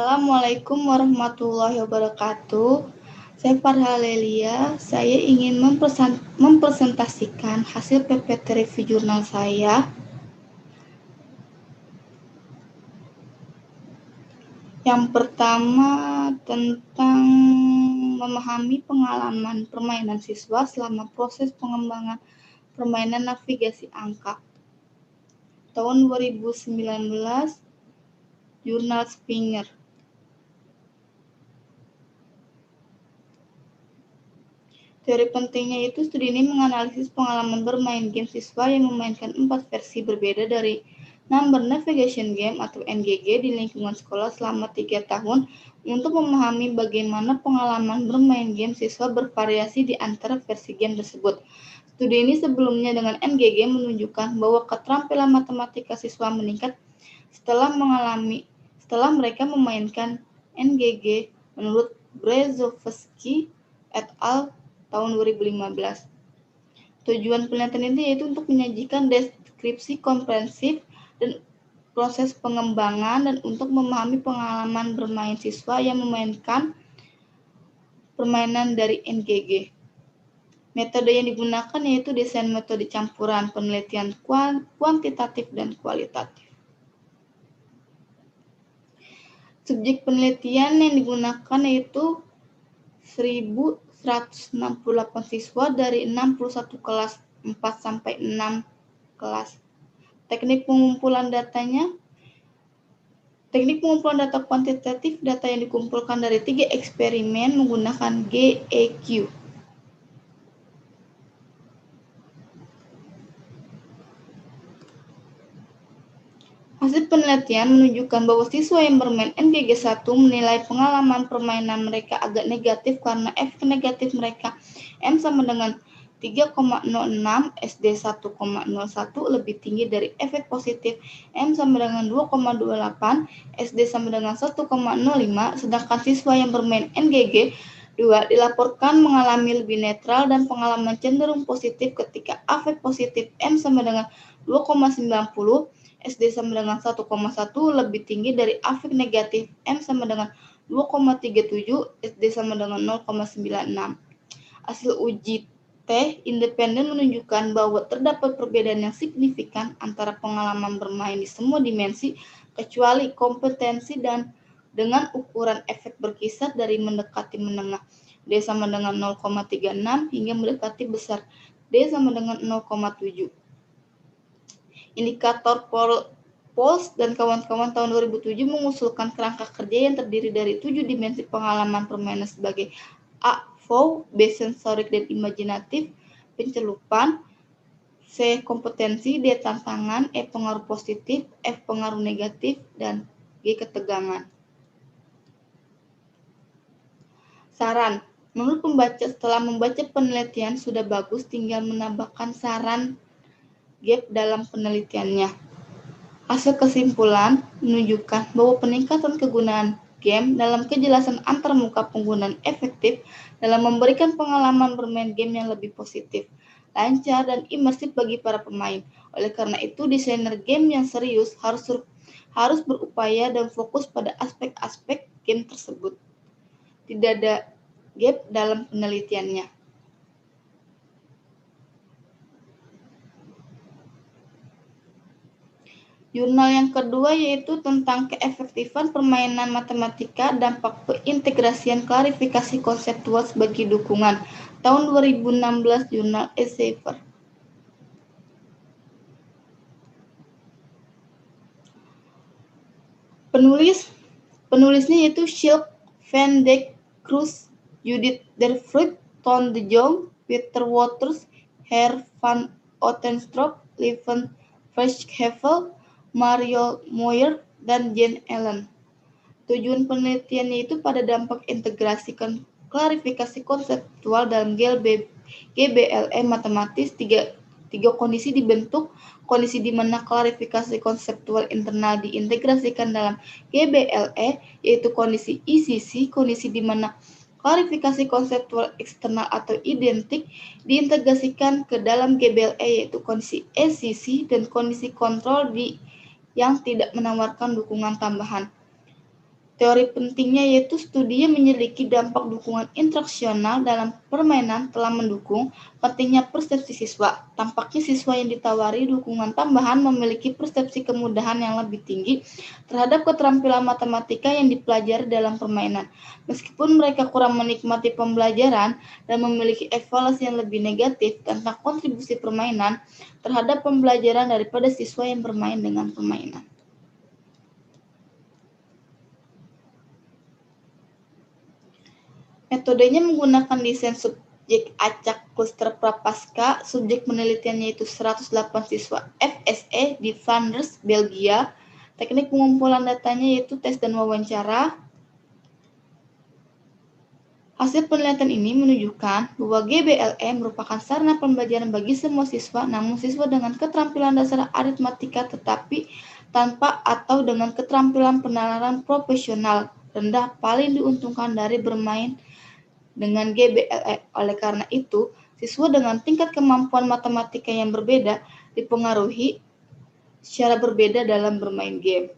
Assalamualaikum warahmatullahi wabarakatuh. Saya Farha Lelia. Saya ingin mempresentasikan hasil PPT review jurnal saya. Yang pertama tentang memahami pengalaman permainan siswa selama proses pengembangan permainan navigasi angka. Tahun 2019, Jurnal Springer. Teori pentingnya itu studi ini menganalisis pengalaman bermain game siswa yang memainkan 4 versi berbeda dari Number Navigation Game atau NGG di lingkungan sekolah selama 3 tahun untuk memahami bagaimana pengalaman bermain game siswa bervariasi di antara versi game tersebut. Studi ini sebelumnya dengan NGG menunjukkan bahwa keterampilan matematika siswa meningkat setelah mereka memainkan NGG menurut Brzezowski et al. Tahun 2015. Tujuan penelitian ini yaitu untuk menyajikan deskripsi komprehensif dan proses pengembangan dan untuk memahami pengalaman bermain siswa yang memainkan permainan dari NGG. Metode yang digunakan yaitu desain metode campuran penelitian kuantitatif dan kualitatif. Subjek penelitian yang digunakan yaitu 1.168 siswa dari 61 kelas 4 sampai 6 kelas. Teknik pengumpulan data kuantitatif, data yang dikumpulkan dari 3 eksperimen menggunakan GEQ. Hasil penelitian menunjukkan bahwa siswa yang bermain NGG1 menilai pengalaman permainan mereka agak negatif karena efek negatif mereka M sama dengan 3,06, SD 1,01 lebih tinggi dari efek positif M sama dengan 2,28, SD sama dengan 1,05, sedangkan siswa yang bermain NGG 2 dilaporkan mengalami lebih netral dan pengalaman cenderung positif ketika efek positif M sama dengan 2,90, SD sama dengan 1,1 lebih tinggi dari efek negatif M sama dengan 2,37, SD sama dengan 0,96. Hasil uji T independen menunjukkan bahwa terdapat perbedaan yang signifikan antara pengalaman bermain di semua dimensi kecuali kompetensi dan dengan ukuran efek berkisar dari mendekati menengah D sama dengan 0,36 hingga mendekati besar D sama dengan 0,7. Indikator Pohls dan kawan-kawan tahun 2007 mengusulkan kerangka kerja yang terdiri dari 7 dimensi pengalaman permainan sebagai A. Flow, B. Sensorik dan imajinatif, pencelupan, C. Kompetensi, D. Tantangan, E. Pengaruh positif, F. Pengaruh negatif, dan G. Ketegangan. Saran. Menurut pembaca, setelah membaca penelitian sudah bagus, tinggal menambahkan saran gap dalam penelitiannya. Hasil kesimpulan menunjukkan bahwa peningkatan kegunaan game dalam kejelasan antarmuka penggunaan efektif dalam memberikan pengalaman bermain game yang lebih positif, lancar, dan imersif bagi para pemain. Oleh karena itu, desainer game yang serius harus berupaya dan fokus pada aspek-aspek game tersebut. Tidak ada gap dalam penelitiannya. Jurnal yang kedua yaitu tentang keefektifan permainan matematika, dampak pengintegrasian klarifikasi konseptual sebagai dukungan. Tahun 2016, Jurnal Elsevier. Penulisnya yaitu Silke van der Cruz, Judith Derfruit, Ton de Jong, Peter Waters, Herr van Otenstrop, Lieven Verschaffel, Mario Moyer, dan Jane Allen. Tujuan penelitiannya itu pada dampak integrasi klarifikasi konseptual dalam GBLE matematis. Tiga kondisi dibentuk. Kondisi di mana klarifikasi konseptual internal diintegrasikan dalam GBLE, yaitu kondisi ECC, kondisi di mana klarifikasi konseptual eksternal atau identik diintegrasikan ke dalam GBLE, yaitu kondisi ECC, dan kondisi kontrol yang tidak menawarkan dukungan tambahan. Teori pentingnya yaitu studi yang menyelidiki dampak dukungan instruksional dalam permainan telah mendukung pentingnya persepsi siswa. Tampaknya siswa yang ditawari dukungan tambahan memiliki persepsi kemudahan yang lebih tinggi terhadap keterampilan matematika yang dipelajari dalam permainan. Meskipun mereka kurang menikmati pembelajaran dan memiliki evaluasi yang lebih negatif tentang kontribusi permainan terhadap pembelajaran daripada siswa yang bermain dengan permainan. Metodenya menggunakan desain subjek acak kluster prapaskah. Subjek penelitiannya yaitu 108 siswa FSE di Flanders, Belgia. Teknik pengumpulan datanya yaitu tes dan wawancara. Hasil penelitian ini menunjukkan bahwa GBLE merupakan sarana pembelajaran bagi semua siswa, namun siswa dengan keterampilan dasar aritmatika tetapi tanpa atau dengan keterampilan penalaran profesional rendah paling diuntungkan dari bermain dengan GBLE. Oleh karena itu, siswa dengan tingkat kemampuan matematika yang berbeda dipengaruhi secara berbeda dalam bermain game.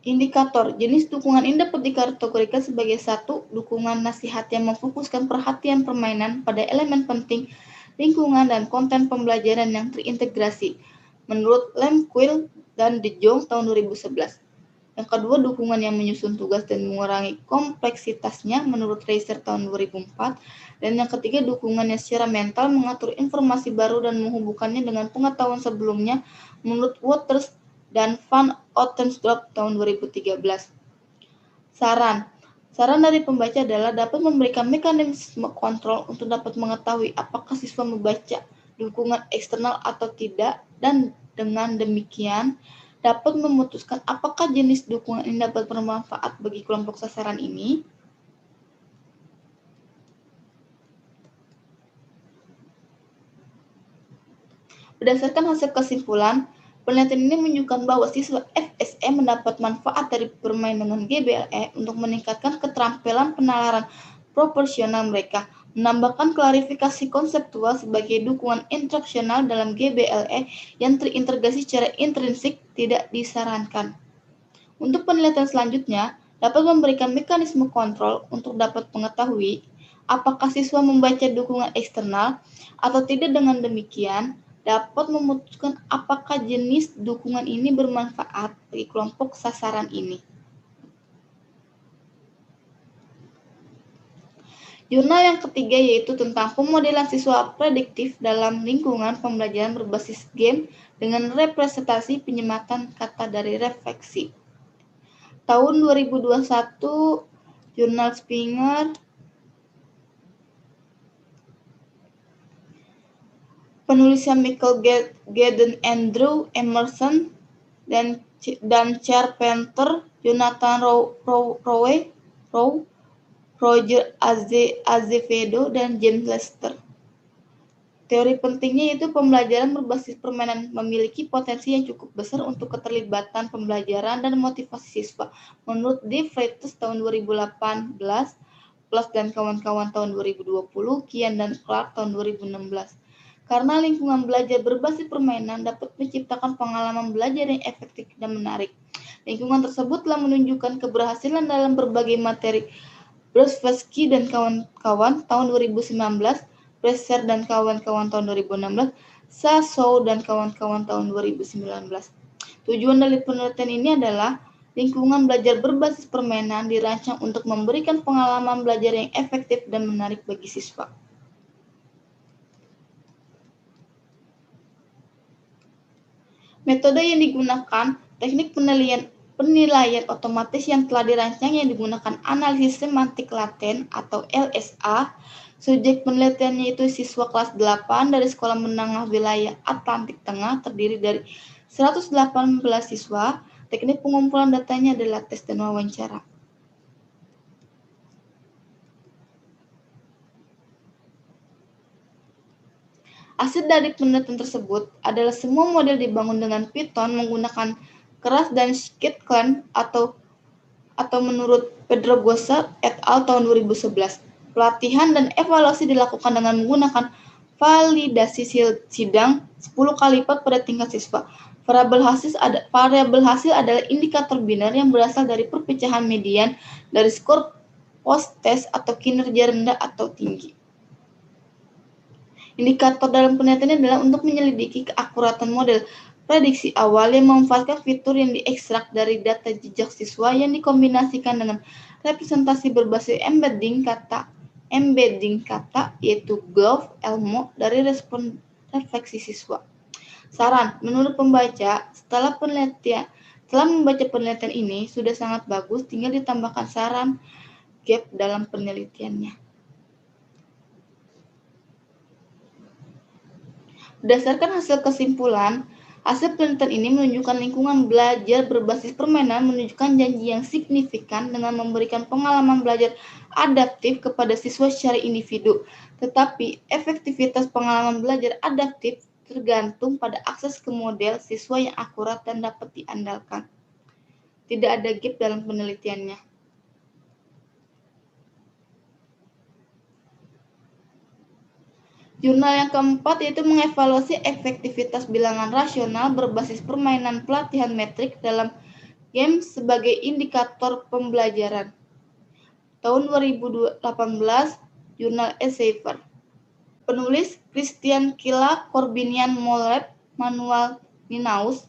Indikator jenis dukungan ini dapat dikategorikan sebagai 1. Dukungan nasihat yang memfokuskan perhatian permainan pada elemen penting, lingkungan, dan konten pembelajaran yang terintegrasi. Menurut Lemquill dan De Jong tahun 2011. Yang kedua, dukungan yang menyusun tugas dan mengurangi kompleksitasnya menurut Reiser tahun 2004. Dan yang ketiga, dukungan yang secara mental mengatur informasi baru dan menghubungkannya dengan pengetahuan sebelumnya menurut Waters dan Van Ottensdorp tahun 2013. Saran dari pembaca adalah dapat memberikan mekanisme kontrol untuk dapat mengetahui apakah siswa membaca dukungan eksternal atau tidak, dan dengan demikian dapat memutuskan apakah jenis dukungan ini dapat bermanfaat bagi kelompok sasaran ini. Berdasarkan hasil kesimpulan, penelitian ini menunjukkan bahwa siswa FSE mendapat manfaat dari bermain dengan GBLE untuk meningkatkan keterampilan penalaran proporsional mereka, menambahkan klarifikasi konseptual sebagai dukungan instruksional dalam GBLE yang terintegrasi secara intrinsik tidak disarankan. Untuk penelitian selanjutnya, dapat memberikan mekanisme kontrol untuk dapat mengetahui apakah siswa membaca dukungan eksternal atau tidak. Dengan demikian, dapat memutuskan apakah jenis dukungan ini bermanfaat bagi kelompok sasaran ini. Jurnal yang ketiga yaitu tentang pemodelan siswa prediktif dalam lingkungan pembelajaran berbasis game dengan representasi penyematan kata dari refleksi. Tahun 2021, Jurnal Springer. Penulisnya Michael Gadden, Andrew Emerson, dan Charpenter, Jonathan Rowe, Roger Azevedo, dan James Lester. Teori pentingnya yaitu pembelajaran berbasis permainan memiliki potensi yang cukup besar untuk keterlibatan pembelajaran dan motivasi siswa. Menurut De Vries tahun 2018, Plus dan kawan-kawan tahun 2020, Kian dan Clark tahun 2016. Karena lingkungan belajar berbasis permainan dapat menciptakan pengalaman belajar yang efektif dan menarik. Lingkungan tersebut telah menunjukkan keberhasilan dalam berbagai materi. Brzezinski dan kawan-kawan tahun 2019, Bresser dan kawan-kawan tahun 2016, Sassou dan kawan-kawan tahun 2019. Tujuan dari penelitian ini adalah lingkungan belajar berbasis permainan dirancang untuk memberikan pengalaman belajar yang efektif dan menarik bagi siswa. Metode yang digunakan, teknik penilaian otomatis yang telah dirancang yang digunakan analisis semantik laten atau LSA. Subjek penelitiannya itu siswa kelas 8 dari Sekolah Menengah Wilayah Atlantik Tengah, terdiri dari 118 siswa. Teknik pengumpulan datanya adalah tes dan wawancara. Hasil dari penelitian tersebut adalah semua model dibangun dengan Python menggunakan keras dan scikit-learn atau menurut Pedro Gossa et al. Tahun 2011. Pelatihan dan evaluasi dilakukan dengan menggunakan validasi sidang 10 kali lipat pada tingkat siswa. Variabel hasil adalah indikator biner yang berasal dari perpecahan median dari skor post-test atau kinerja rendah atau tinggi. Indikator dalam penelitian adalah untuk menyelidiki keakuratan model prediksi awal yang memanfaatkan fitur yang diekstrak dari data jejak siswa yang dikombinasikan dengan representasi berbasis embedding kata yaitu Gauss Elmo dari respon refleksi siswa. Saran, menurut pembaca, setelah membaca penelitian ini sudah sangat bagus, tinggal ditambahkan saran gap dalam penelitiannya. Berdasarkan hasil kesimpulan, hasil penelitian ini menunjukkan lingkungan belajar berbasis permainan menunjukkan janji yang signifikan dengan memberikan pengalaman belajar adaptif kepada siswa secara individu. Tetapi, efektivitas pengalaman belajar adaptif tergantung pada akses ke model siswa yang akurat dan dapat diandalkan. Tidak ada gap dalam penelitiannya. Jurnal yang keempat yaitu mengevaluasi efektivitas bilangan rasional berbasis permainan pelatihan metrik dalam game sebagai indikator pembelajaran. Tahun 2018, Jurnal Elsevier. Penulis Christian Killa, Corbinian Molleb, Manuel Ninaus.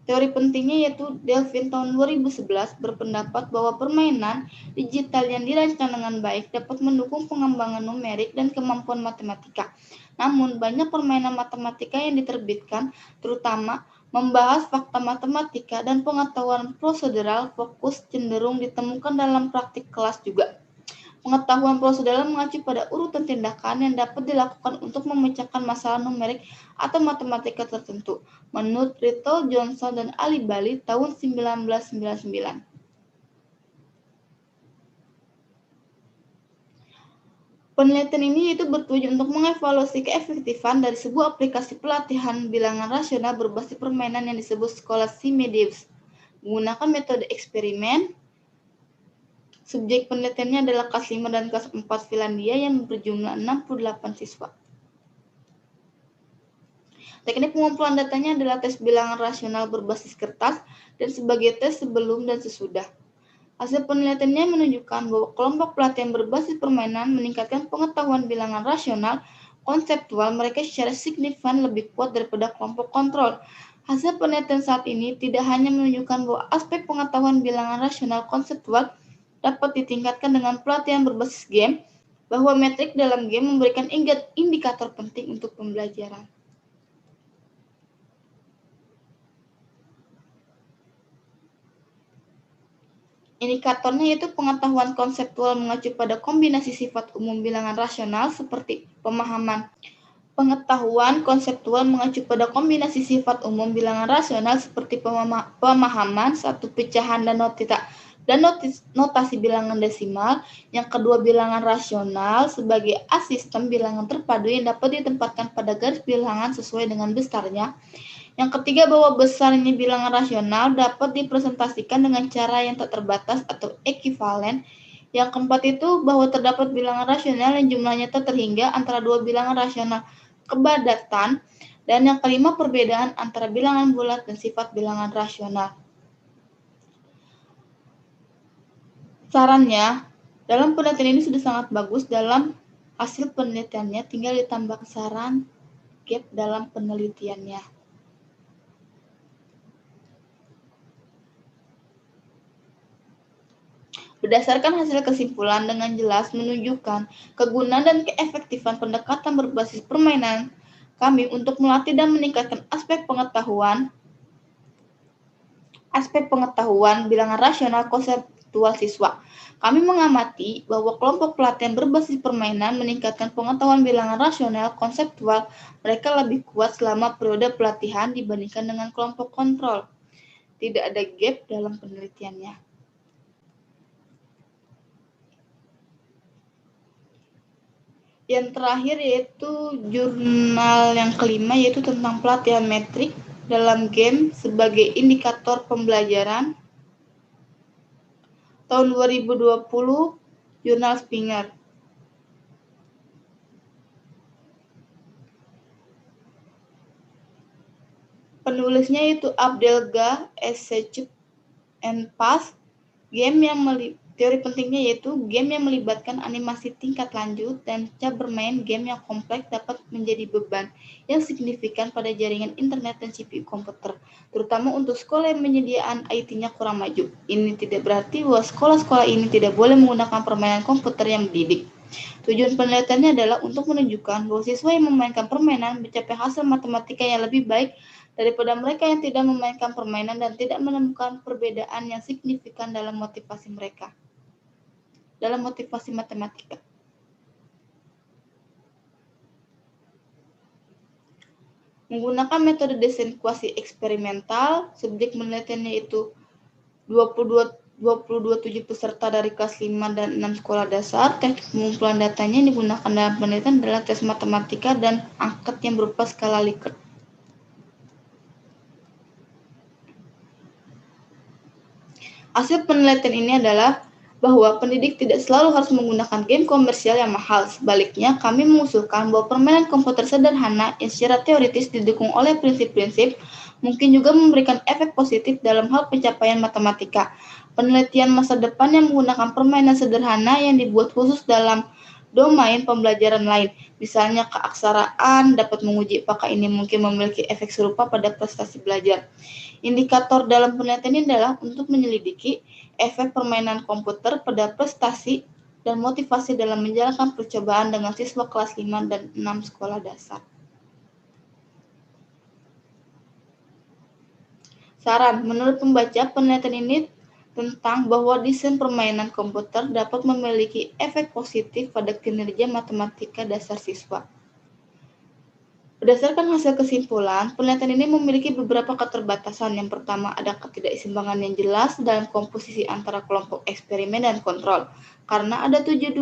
Teori pentingnya yaitu Delphine tahun 2011 berpendapat bahwa permainan digital yang dirancang dengan baik dapat mendukung pengembangan numerik dan kemampuan matematika. Namun, banyak permainan matematika yang diterbitkan, terutama membahas fakta matematika dan pengetahuan prosedural fokus cenderung ditemukan dalam praktik kelas juga. Pengetahuan prosedural mengacu pada urutan tindakan yang dapat dilakukan untuk memecahkan masalah numerik atau matematika tertentu, menurut Riddle, Johnson, dan Ali Bali tahun 1999. Penelitian ini itu bertujuan untuk mengevaluasi keefektifan dari sebuah aplikasi pelatihan bilangan rasional berbasis permainan yang disebut sekolah Simedeus. Menggunakan metode eksperimen, subjek penelitiannya adalah kelas 5 dan kelas 4 Finlandia yang berjumlah 68 siswa. Teknik pengumpulan datanya adalah tes bilangan rasional berbasis kertas dan sebagai tes sebelum dan sesudah. Hasil penelitiannya menunjukkan bahwa kelompok pelatihan berbasis permainan meningkatkan pengetahuan bilangan rasional konseptual mereka secara signifikan lebih kuat daripada kelompok kontrol. Hasil penelitian saat ini tidak hanya menunjukkan bahwa aspek pengetahuan bilangan rasional konseptual dapat ditingkatkan dengan pelatihan berbasis game, bahwa metrik dalam game memberikan indikator penting untuk pembelajaran. Indikatornya yaitu pengetahuan konseptual mengacu pada kombinasi sifat umum bilangan rasional seperti pemahaman. Pengetahuan konseptual mengacu pada kombinasi sifat umum bilangan rasional seperti pemahaman, satu pecahan dan notasi bilangan desimal. Yang kedua, bilangan rasional sebagai asistem bilangan terpadu yang dapat ditempatkan pada garis bilangan sesuai dengan besarnya. Yang ketiga, bahwa besarnya bilangan rasional dapat dipresentasikan dengan cara yang tak terbatas atau ekivalen. Yang keempat itu bahwa terdapat bilangan rasional yang jumlahnya tak terhingga antara dua bilangan rasional kebadatan. Dan yang kelima, perbedaan antara bilangan bulat dan sifat bilangan rasional. Sarannya, dalam penelitian ini sudah sangat bagus dalam hasil penelitiannya, tinggal ditambah saran gap dalam penelitiannya. Berdasarkan hasil kesimpulan dengan jelas menunjukkan kegunaan dan keefektifan pendekatan berbasis permainan kami untuk melatih dan meningkatkan aspek pengetahuan bilangan rasional konseptual siswa. Kami mengamati bahwa kelompok pelatihan berbasis permainan meningkatkan pengetahuan bilangan rasional konseptual mereka lebih kuat selama periode pelatihan dibandingkan dengan kelompok kontrol. Tidak ada gap dalam penelitiannya. Yang terakhir yaitu jurnal yang kelima yaitu tentang pelatihan metrik dalam game sebagai indikator pembelajaran. Tahun 2020, Jurnal Springer. Penulisnya itu Abdelgah Essechip and Pass. Teori pentingnya yaitu game yang melibatkan animasi tingkat lanjut dan cara bermain game yang kompleks dapat menjadi beban yang signifikan pada jaringan internet dan CPU komputer, terutama untuk sekolah yang menyediaan IT-nya kurang maju. Ini tidak berarti bahwa sekolah-sekolah ini tidak boleh menggunakan permainan komputer yang mendidik. Tujuan penelitiannya adalah untuk menunjukkan bahwa siswa yang memainkan permainan mencapai hasil matematika yang lebih baik daripada mereka yang tidak memainkan permainan dan tidak menemukan perbedaan yang signifikan dalam motivasi mereka. Dalam motivasi matematika. Menggunakan metode desain kuasi eksperimental, subjek penelitiannya itu 27 peserta dari kelas 5 dan 6 sekolah dasar. Teknik pengumpulan datanya yang digunakan dalam penelitian adalah tes matematika dan angket yang berupa skala Likert. Hasil penelitian ini adalah bahwa pendidik tidak selalu harus menggunakan game komersial yang mahal. Sebaliknya, kami mengusulkan bahwa permainan komputer sederhana yang secara teoritis didukung oleh prinsip-prinsip mungkin juga memberikan efek positif dalam hal pencapaian matematika. Penelitian masa depan yang menggunakan permainan sederhana yang dibuat khusus dalam domain pembelajaran lain, misalnya keaksaraan, dapat menguji apakah ini mungkin memiliki efek serupa pada prestasi belajar. Indikator dalam penelitian ini adalah untuk menyelidiki efek permainan komputer pada prestasi dan motivasi dalam menjalankan percobaan dengan siswa kelas 5 dan 6 sekolah dasar. Saran, menurut pembaca, penelitian ini tentang bahwa desain permainan komputer dapat memiliki efek positif pada kinerja matematika dasar siswa. Berdasarkan hasil kesimpulan, penelitian ini memiliki beberapa keterbatasan. Yang pertama, ada ketidakseimbangan yang jelas dalam komposisi antara kelompok eksperimen dan kontrol, karena ada 72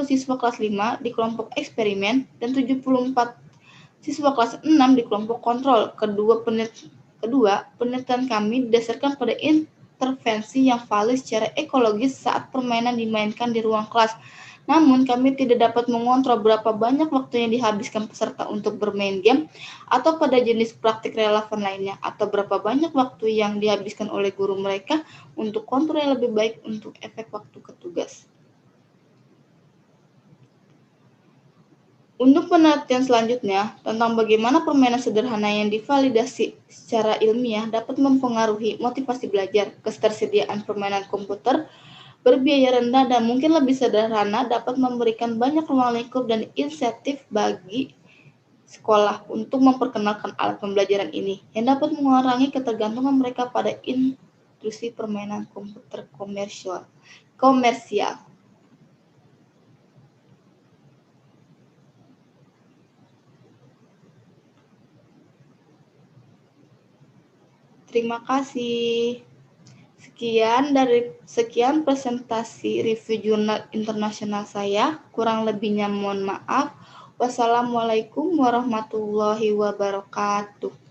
siswa kelas 5 di kelompok eksperimen dan 74 siswa kelas 6 di kelompok kontrol. Kedua, penelitian kami didasarkan pada intervensi yang valid secara ekologis saat permainan dimainkan di ruang kelas. Namun, kami tidak dapat mengontrol berapa banyak waktu yang dihabiskan peserta untuk bermain game atau pada jenis praktik relevan lainnya, atau berapa banyak waktu yang dihabiskan oleh guru mereka untuk kontrol yang lebih baik untuk efek waktu ke tugas. Untuk penelitian selanjutnya tentang bagaimana permainan sederhana yang divalidasi secara ilmiah dapat mempengaruhi motivasi belajar, ketersediaan permainan komputer berbiaya rendah dan mungkin lebih sederhana dapat memberikan banyak ruang lingkup dan insentif bagi sekolah untuk memperkenalkan alat pembelajaran ini yang dapat mengurangi ketergantungan mereka pada industri permainan komputer komersial. Terima kasih. Sekian presentasi review jurnal internasional saya. Kurang lebihnya mohon maaf. Wassalamualaikum warahmatullahi wabarakatuh.